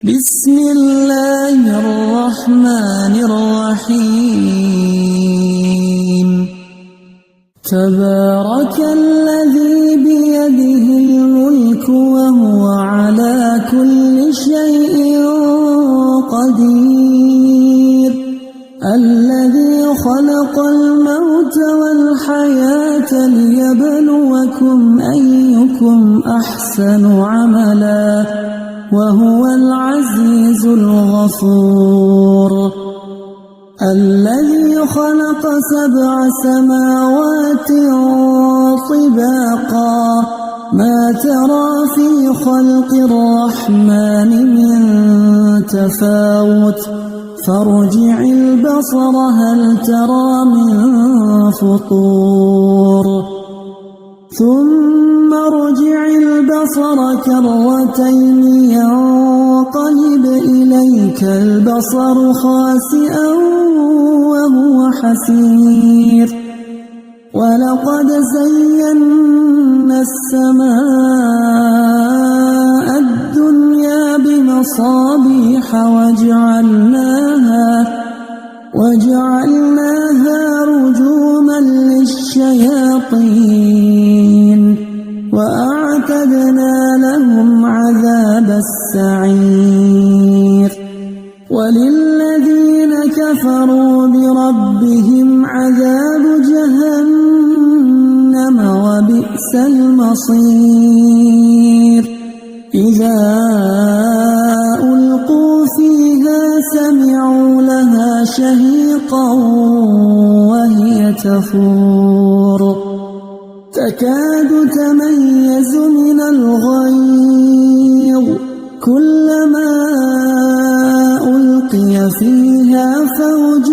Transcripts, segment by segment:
بسم الله الرحمن الرحيم تبارك الذي بيده الملك وهو على كل شيء قدير الذي خلق الموت والحياة ليبلوكم أيكم أحسن عملا وهو العزيز الغفور الذي خلق 7 سماوات طباقا ما ترى في خلق الرحمن من تفاوت فارجع البصر هل ترى من فطور ثم ارجع البصر كرتين ينقلب إليك البصر خاسئا وهو حسير ولقد زينا السماء الدنيا بمصابيح وجعلناها رجوما للشياطين وأعتدنا لهم عذاب السعير وللذين كفروا بربهم عذاب جهنم وبئس المصير إذا ألقوا فيها سمعوا لها شهيقا وهي تفور تكاد تميز من الغيظ كلما ألقي فيها فوج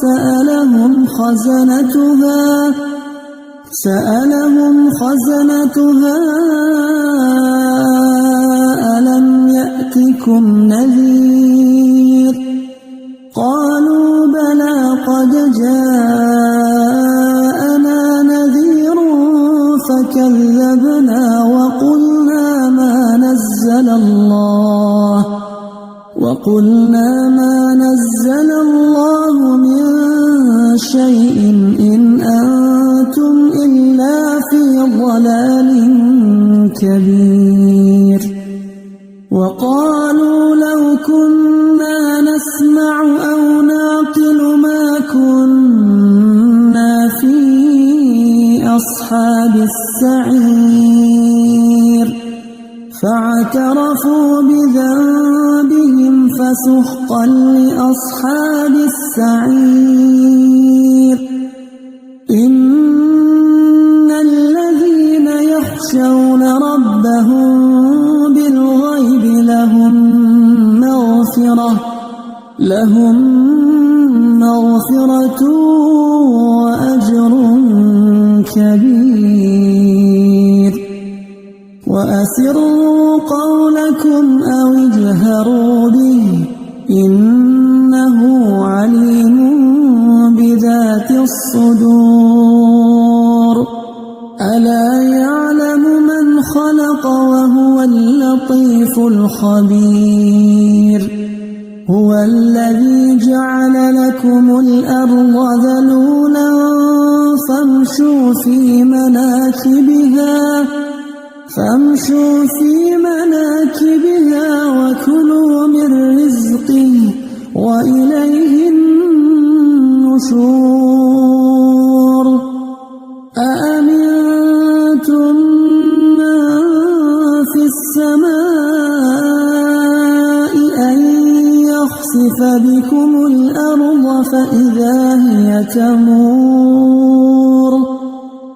سألهم خزنتها ألم يأتكم نذير قالوا بلى قد جاءنا نذير فكذبنا وقلنا ما نزل الله من شيء إن أنتم إلا في ضلال كبير وقالوا لو كنا نسمع أو نعقل ما كنا في أصحاب السعير فاعترفوا بذنبهم فسحقا لأصحاب السعير إن الذين يخشون ربهم بالغيب لهم مغفرة وأجر كبير وأسروا قولكم أو اجهروا به إنه عليم بذات الصدور ألا يعلم من خلق وهو اللطيف الخبير هو الذي جعل لكم الأرض ذلولا فامشوا في مناكبها وكلوا من رزقه وإليه النشور أأمنتم من في السماء أن يخسف بكم الأرض فإذا هي تمور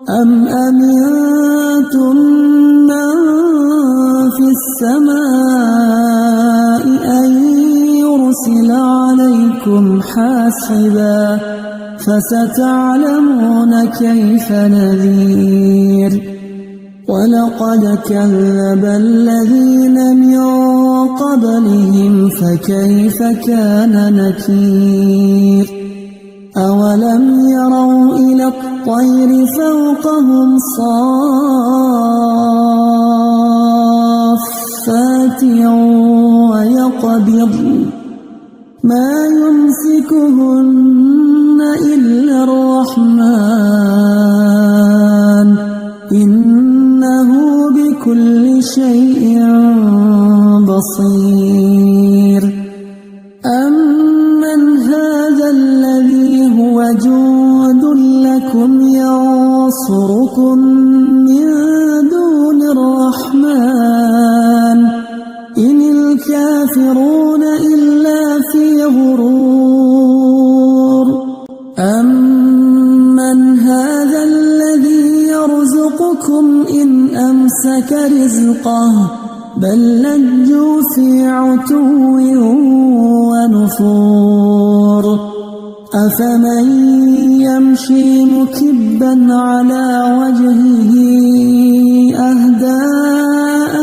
أم أمنتم من في السماء أن يرسل عليكم حاصبا فستعلمون كيف نذير ولقد كذب الذين من قبلهم فكيف كان نكير أولم يروا إلى الطير فوقهم صافات ويقبض ما يمسكهن إلا الرحمن إنه بكل شيء بصير أمن هذا الذي هو جند لكم ينصركم من دون الرحمن إن الكافرون إلا في غرور أمن هذا الذي يرزقكم إن أمسك رزقه بل لجوا في عتو ونفور أفمن يمشي مكبا على وجهه أهدى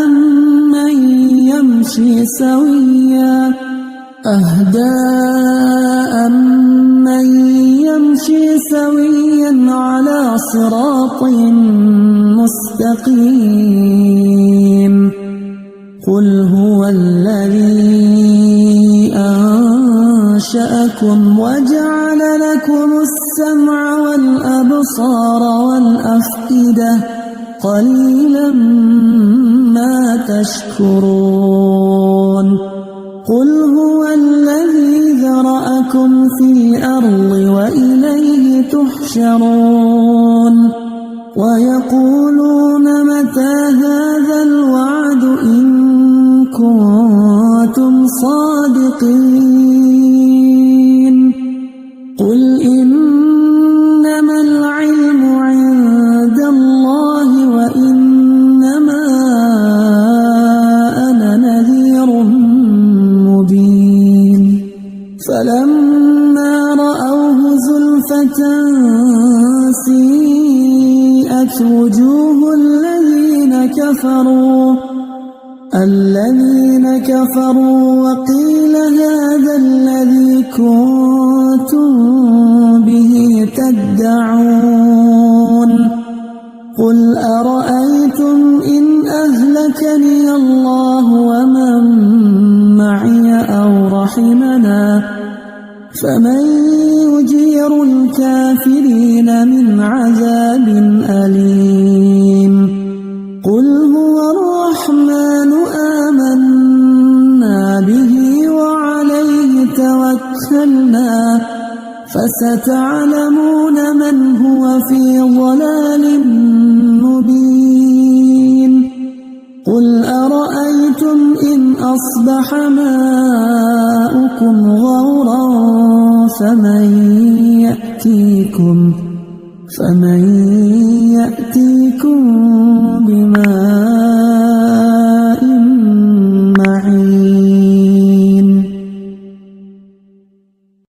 أمن يمشي سويا على صراط مستقيم قل هو الذي أنشأكم وجعل لكم السمع والأبصار والأفئدة قليلا ما تشكرون قل هو الذي ذرأكم في الأرض وإليه تحشرون ويقولون متى هذا الوعد إن كنتم صادقين قل إنما العلم عند الله وإنما أنا نذير مبين فلما رأوه زلفة سيئت وجوه الذين كفروا وقيل هذا الذي كنتم به تدعون قل أرأيتم إن أهلكني الله ومن معي أو رحمنا فمن يجير الكافرين من عذاب أليم قل هو الرحمن آمنا به وعليه توكلنا فستعلمون من هو في ضلال مبين قل أرأيتم إن أصبح ماؤكم غورا فمن